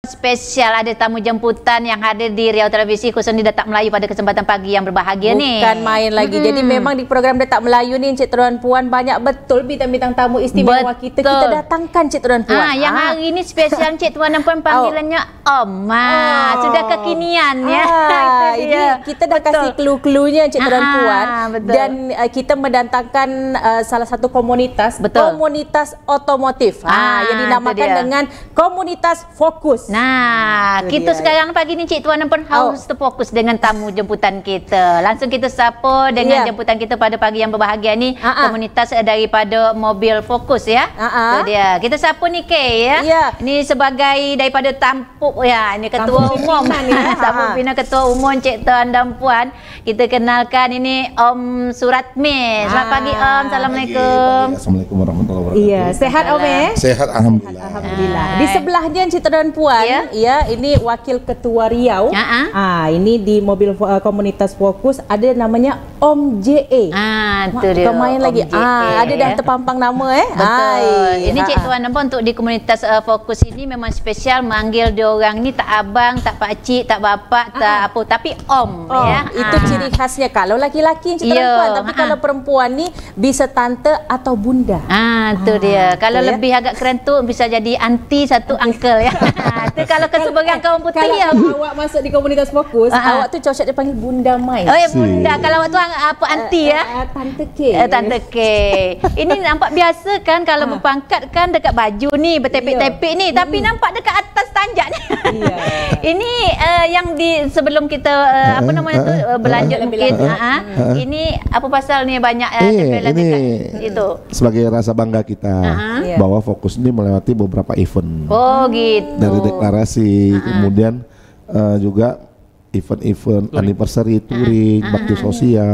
Spesial ada tamu jemputan yang hadir di Riau Televisi khusus di Detak Melayu pada kesempatan pagi yang berbahagia nih. Bukan main lagi. Jadi memang di program Detak Melayu ni Encik Tuan Puan banyak betul bintang-bintang tamu istimewa kita datangkan Encik Tuan Puan. Yang hari ini spesial Encik Tuan Puan panggilannya Om. Sudah kekinian ya. Ini kita dah kasih clue-cluenya Encik Tuan Puan. Dan kita mendatangkan salah satu komunitas, komunitas otomotif. Yang dinamakan dengan komunitas Fokus. Nah, kita sekarang pagi ni Cik Tuan Puan harus terfokus dengan tamu jemputan kita. Langsung kita sapa dengan jemputan kita pada pagi yang berbahagia ni, komunitas daripada Mobil Fokus ya. Itu dia. Kita sapa ni Kay ya. Ini sebagai daripada tampuk ya. Ini ketua umum. Sama pimpinan ketua umum Cik Tuan dan Puan. Kita kenalkan ini Om Suratmi. Selamat pagi Om. Assalamualaikum. Assalamualaikum warahmatullahi wabarakatuh. Iya, sehat Om ya? Sehat alhamdulillah. Alhamdulillah. Di sebelahnya Encik Tuan Puan, ini wakil ketua Riau. Ini di Mobil Komunitas Fokus ada namanya Om JA. Itu dia. Kemain lagi. Ada dah terpampang nama Betul. Ini Cik Tuan Puan untuk di komunitas Fokus ini memang spesial manggil dia orang ni tak abang, tak pakcik, tak bapak, tak apa, tapi Om ya. Itu ciri khasnya kalau laki-laki Encik Tuan Puan, tapi kalau perempuan ni bisa tante atau bunda. Itu dia. Kalau lebih agak keren tu bisa jadi aunty satu uncle ya. Itu kalau kesebagian kaum putih ya. Kalau awak masuk di komunitas Fokus, awak tu cocok dipanggil Bunda Mai. Oh ya bunda. Kalau awak tu apa aunty ya? Tante K. Tante K. Ini nampak biasa kan kalau berpangkat kan dekat baju ni bertepek-tepek ni, tapi nampak dekat atas tanjak ni. Ini yang di sebelum kita apa namanya tu berlanjut mungkin ini apa pasal ni banyak tempelan dekat itu. Sebagai rasa bangga kita bahwa Fokus ini melewati beberapa event. Oh gitu. Dari deklarasi, kemudian juga event-event anniversary, touring, bakti sosial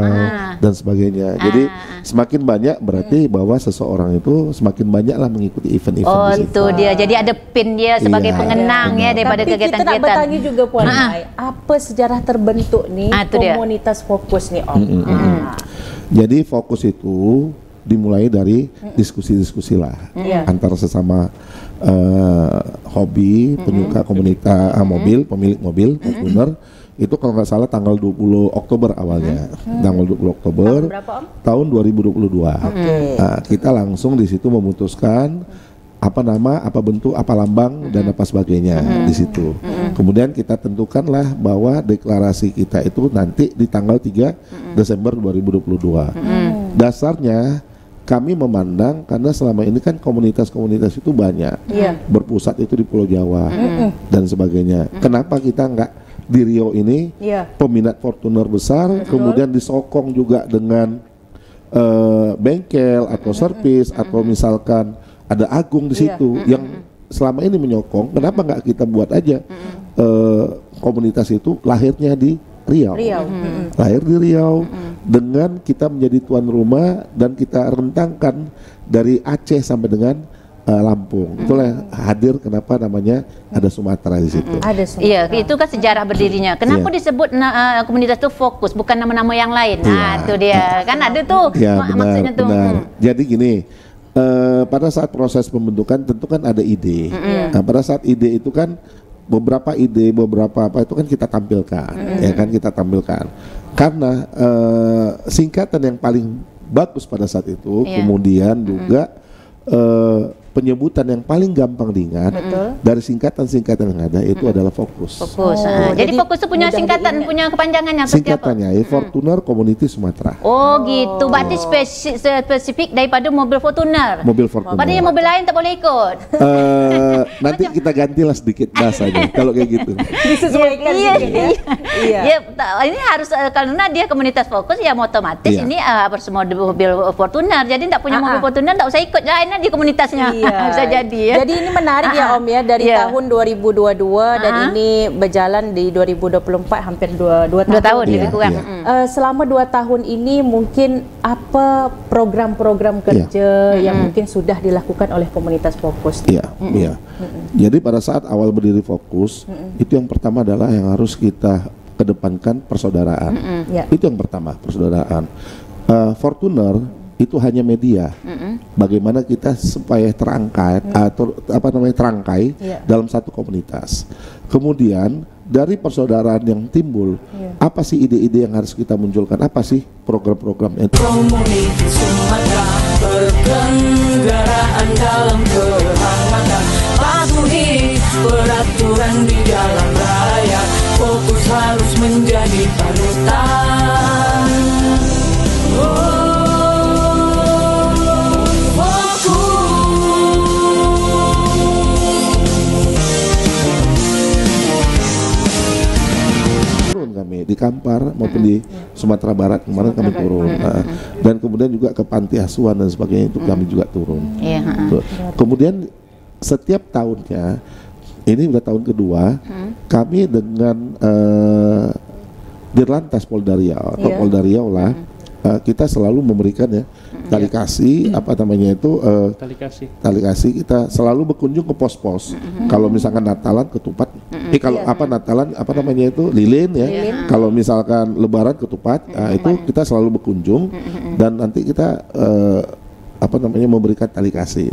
dan sebagainya. Jadi semakin banyak berarti bahwa seseorang itu semakin banyaklah mengikuti event-event di situ. Itu dia. Jadi ada pin dia sebagai pengenang ya daripada kegiatan-kegiatan. Tapi kita nak bertanya juga Puan Mai, apa sejarah terbentuk nih komunitas Fokus nih Om? Jadi Fokus itu dimulai dari diskusi-diskusi lah antara sesama hobi penyuka komunitas mobil, pemilik mobil, Fortuner. Itu kalau nggak salah tanggal 20 Oktober awalnya. Tanggal 20 Oktober tahun 2022. Kita langsung di situ memutuskan apa nama, apa bentuk, apa lambang dan apa sebagainya di situ. Kemudian kita tentukanlah bahwa deklarasi kita itu nanti di tanggal 3 Desember 2022. Dasarnya kami memandang karena selama ini kan komunitas-komunitas itu banyak, berpusat itu di Pulau Jawa dan sebagainya. Kenapa kita nggak di Riau ini peminat Fortuner besar, kemudian disokong juga dengan bengkel atau servis atau misalkan ada Agung di situ yang selama ini menyokong. Kenapa nggak kita buat aja komunitas itu lahirnya di Riau. Lahir di Riau dengan kita menjadi tuan rumah dan kita rentangkan dari Aceh sampai dengan Lampung. Itulah hadir kenapa namanya ada Sumatera di situ. Iya, itu kan sejarah berdirinya. Kenapa disebut komunitas itu Fokus bukan nama-nama yang lain? Itu dia. Kan ada tuh maksudnya tuh. Jadi gini, pada saat proses pembentukan tentu kan ada ide. Nah, pada saat ide itu kan beberapa ide, beberapa apa itu kan kita tampilkan, ya kan kita tampilkan. Karena singkatan yang paling bagus pada saat itu, kemudian juga penyebutan yang paling gampang diingat dari singkatan-singkatan yang ada itu adalah Fokus. Jadi Fokus itu punya singkatan, punya kepanjangannya. Singkatannya Fortuner Community Sumatera. Oh gitu, berarti spesifik daripada mobil Fortuner. Mobil Fortuner. Padahal mobil lain tak boleh ikut. Nanti kita gantilah sedikit bahasanya kalau kayak gitu. Disesuaikan ini harus karena dia komunitas Fokus ya otomatis ini semua mobil Fortuner. Jadi tak punya mobil Fortuner tak usah ikut lah di komunitasnya. Bisa jadi ya. Jadi ini menarik ya Om ya, dari tahun 2022 dan ini berjalan di 2024 hampir 2 tahun lebih kurang. Selama 2 tahun ini mungkin apa program-program kerja yang mungkin sudah dilakukan oleh komunitas Fokus? Iya. Jadi pada saat awal berdiri Fokus itu yang pertama adalah yang harus kita kedepankan persaudaraan. Itu yang pertama, persaudaraan. Fortuner itu hanya media. Bagaimana kita supaya terangkat atau terangkai dalam satu komunitas. Kemudian dari persaudaraan yang timbul, apa sih ide-ide yang harus kita munculkan? Apa sih program-program itu? Komunitas Sumatera berkenggaraan dalam kehangatan, patuhi peraturan di jalan raya, fokus harus menjadi panutan. Kami di Kampar maupun di Sumatera Barat kemarin kami turun, dan kemudian juga ke panti asuhan dan sebagainya itu kami juga turun. Kemudian setiap tahunnya, ini udah tahun kedua, kami dengan Dirlantas Polda Riau atau Polda Riau lah, kita selalu memberikan tali kasih, tali kasih kita selalu berkunjung ke pos-pos. Kalau misalkan Natalan ketupat, kalau Natalan lilin ya. Kalau misalkan Lebaran ketupat, itu kita selalu berkunjung dan nanti kita memberikan tali kasih.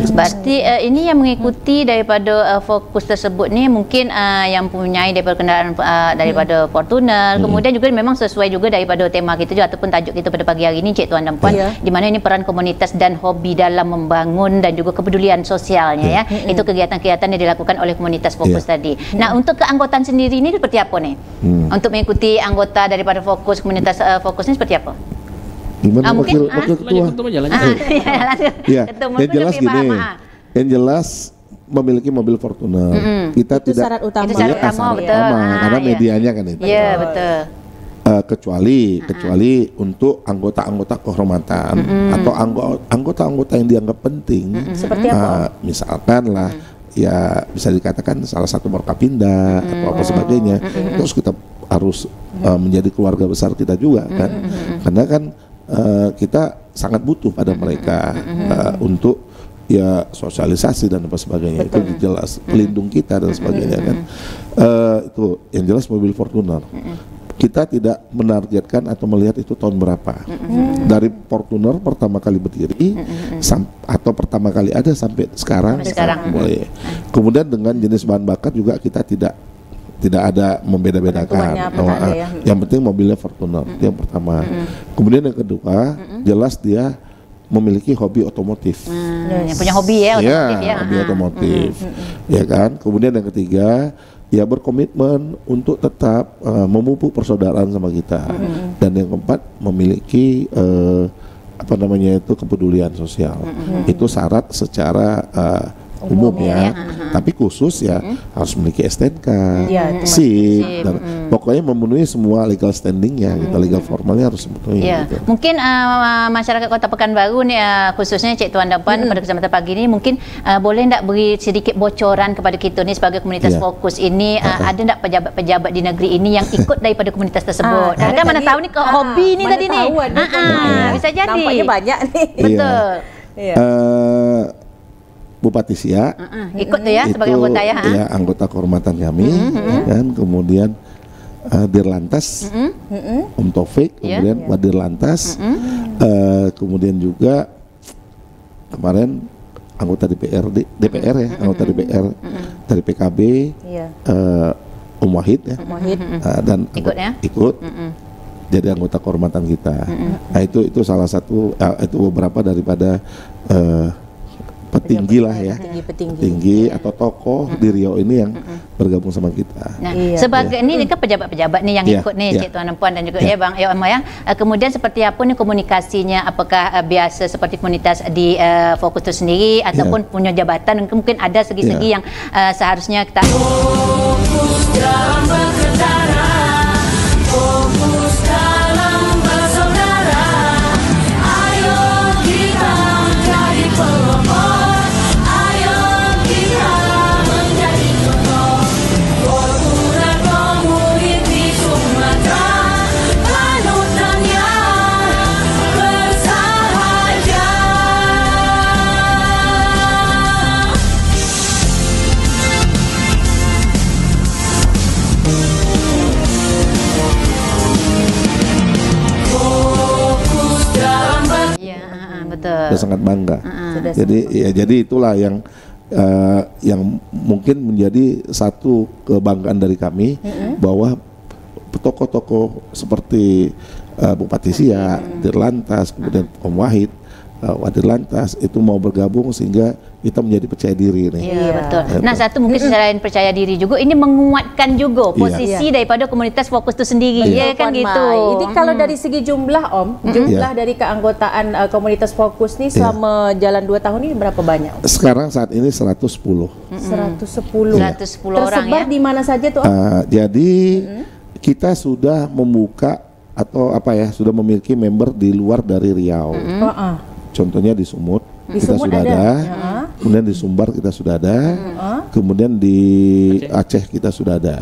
Berarti ini yang mengikuti daripada fokus tersebut ni mungkin yang mempunyai daripada kendaraan daripada Fortuner, kemudian juga memang sesuai juga daripada tema kita juga ataupun tajuk kita pada pagi hari ini, Cik Tuan dan Puan, di mana ini peran komunitas dan hobi dalam membangun dan juga kepedulian sosialnya itu kegiatan-kegiatan yang dilakukan oleh komunitas fokus tadi. Nah, untuk keanggotaan sendiri ini seperti apa nih? Untuk mengikuti anggota daripada fokus komunitas fokus ini seperti apa? Gimana wakil ketua? Yang jelas gini, yang jelas memiliki mobil Fortuner. Kita itu tidak syarat utama. Syarat utama, karena medianya kan itu. Iya, betul. Kecuali untuk anggota-anggota kehormatan atau anggota-anggota yang dianggap penting. Seperti apa? Misalkan lah, ya bisa dikatakan salah satu Forkapinda atau apa sebagainya. Terus kita harus menjadi keluarga besar kita juga kan, karena kan kita sangat butuh pada mereka untuk ya sosialisasi dan apa sebagainya. Itu jelas pelindung kita dan sebagainya kan. Itu yang jelas mobil Fortuner. Kita tidak menargetkan atau melihat itu tahun berapa. Dari Fortuner pertama kali berdiri atau pertama kali ada sampai sekarang. Boleh. Kemudian dengan jenis bahan bakar juga kita tidak ada membeda-bedakan. Yang penting mobilnya Fortuner, itu yang pertama. Kemudian yang kedua, jelas dia memiliki hobi otomotif. Yang punya hobi otomotif hobi otomotif. Ya kan. Kemudian yang ketiga, ya berkomitmen untuk tetap memupuk persaudaraan sama kita. Dan yang keempat, memiliki kepedulian sosial. Itu syarat secara umum ya. Tapi khusus harus memiliki STNK, SIM, dan pokoknya memenuhi semua legal standingnya, legal formalnya harus memenuhi. Gitu. Mungkin masyarakat Kota Pekanbaru nih, khususnya Cik Tuan dan Puan pada kesempatan pagi ini mungkin boleh tak beri sedikit bocoran kepada kita ni sebagai komunitas fokus ini, ada tak pejabat-pejabat di negeri ini yang ikut daripada komunitas tersebut? Kan mana tahu ni ke hobi ni tadi ni. Bisa jadi. Nampaknya banyak nih. Betul. Bupati Siak ikut tuh ya sebagai anggota ya anggota kehormatan kami, dan kemudian Dirlantas Om Taufik, kemudian Wadirlantas, kemudian juga kemarin anggota DPR anggota DPR dari PKB, Om Wahid dan ikut jadi anggota kehormatan kita. Nah itu salah satu, itu beberapa daripada petinggi lah ya, petinggi atau tokoh di Riau ini yang bergabung sama kita. Nah, sebagai ini kan pejabat-pejabat nih yang ikut nih, Cik Tuan dan Puan dan juga Bang Yomayang. Kemudian seperti apa nih komunikasinya? Apakah biasa seperti komunitas di fokus itu sendiri ataupun punya jabatan? Mungkin ada segi-segi yang seharusnya kita fokus dalam berkendara, fokus dalam bersaudara. Ayo kita jadi pelopor. sudah sangat bangga. Jadi itulah yang mungkin menjadi satu kebanggaan dari kami bahwa tokoh-tokoh seperti Bupati Siak, Dirlantas, kemudian Om Wahid, Wadirlantas itu mau bergabung sehingga kita menjadi percaya diri nih. Iya betul. Nah satu mungkin selain percaya diri juga ini menguatkan juga posisi daripada komunitas Fokus itu sendiri, ya kan gitu. Ini kalau dari segi jumlah jumlah dari keanggotaan komunitas Fokus nih selama jalan 2 tahun ini berapa banyak? Sekarang saat ini 110. 110 orang tersebar ya. di mana saja tuh? Jadi kita sudah membuka atau sudah memiliki member di luar dari Riau. Contohnya di Sumut, kita sudah ada. Kemudian di Sumbar kita sudah ada. Kemudian di Aceh kita sudah ada.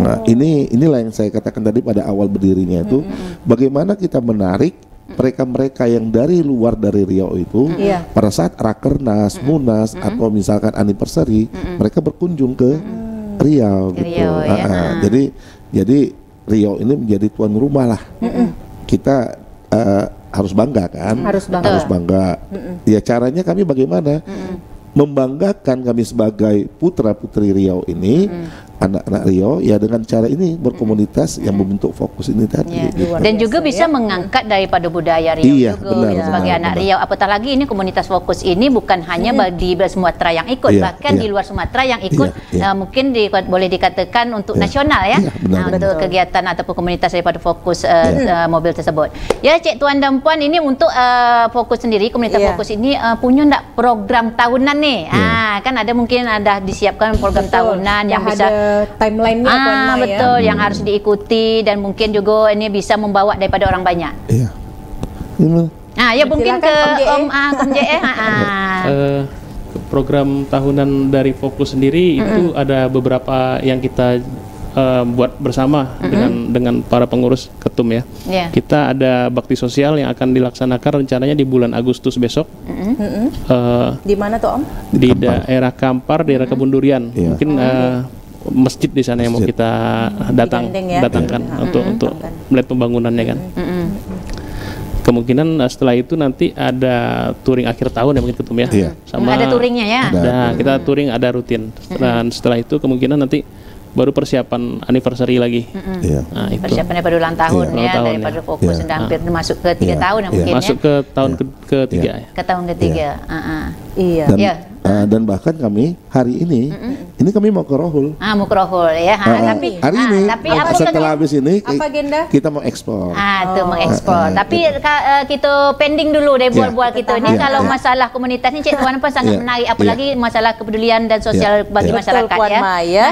Nah, inilah yang saya katakan tadi pada awal berdirinya itu, bagaimana kita menarik mereka-mereka yang dari luar dari Riau itu pada saat Rakernas, Munas atau misalkan anniversary, mereka berkunjung ke Riau gitu. Jadi Riau ini menjadi tuan rumah lah. Kita harus bangga kan? Harus bangga. Ya caranya kami bagaimana? Membanggakan kami sebagai putra-putri Riau ini, anak-anak Riau ya dengan cara ini berkomunitas yang membentuk Fokus ini tadi. Dan juga bisa mengangkat daripada budaya Riau juga sebagai anak Riau. Apatah lagi ini komunitas Fokus ini bukan hanya di Sumatera yang ikut, bahkan di luar Sumatera yang ikut mungkin boleh dikatakan untuk nasional ya, untuk kegiatan ataupun komunitas daripada Fokus mobil tersebut. Ya Cik Tuan dan Puan, ini untuk Fokus sendiri, komunitas Fokus ini punya enggak program tahunan nih? Kan ada mungkin ada disiapkan program tahunan yang bisa timeline-nya betul yang harus diikuti dan mungkin juga ini bisa membawa daripada orang banyak. Iya. Ya mungkin ke Om JE. Program tahunan dari Fokus sendiri itu ada beberapa yang kita buat bersama dengan para pengurus ketum ya. Kita ada bakti sosial yang akan dilaksanakan rencananya di bulan Agustus besok. Di mana tuh Om? Di daerah Kampar, daerah Kebun Durian. Mungkin masjid di sana yang mau kita datangkan untuk melihat pembangunannya kan. Kemungkinan setelah itu nanti ada touring akhir tahun ya mungkin ketum ya. Sama ada touringnya ya. Kita touring ada rutin. Dan setelah itu kemungkinan nanti baru persiapan anniversary lagi. Nah, itu. Persiapan daripada ulang tahun daripada Fokus sudah hampir masuk ke 3 tahun ya mungkin masuk ke tahun ketiga ya. Ke tahun ketiga. Dan bahkan kami hari ini kami mau ke Rohul. Mau ke Rohul ya. Tapi hari ini setelah habis ini kita mau ekspor. Itu mengekspor. Tapi kita pending dulu deh buat kita. Ini kalau masalah komunitas ini Cik Tuan apa sangat menarik, apalagi masalah kepedulian dan sosial bagi masyarakat ya.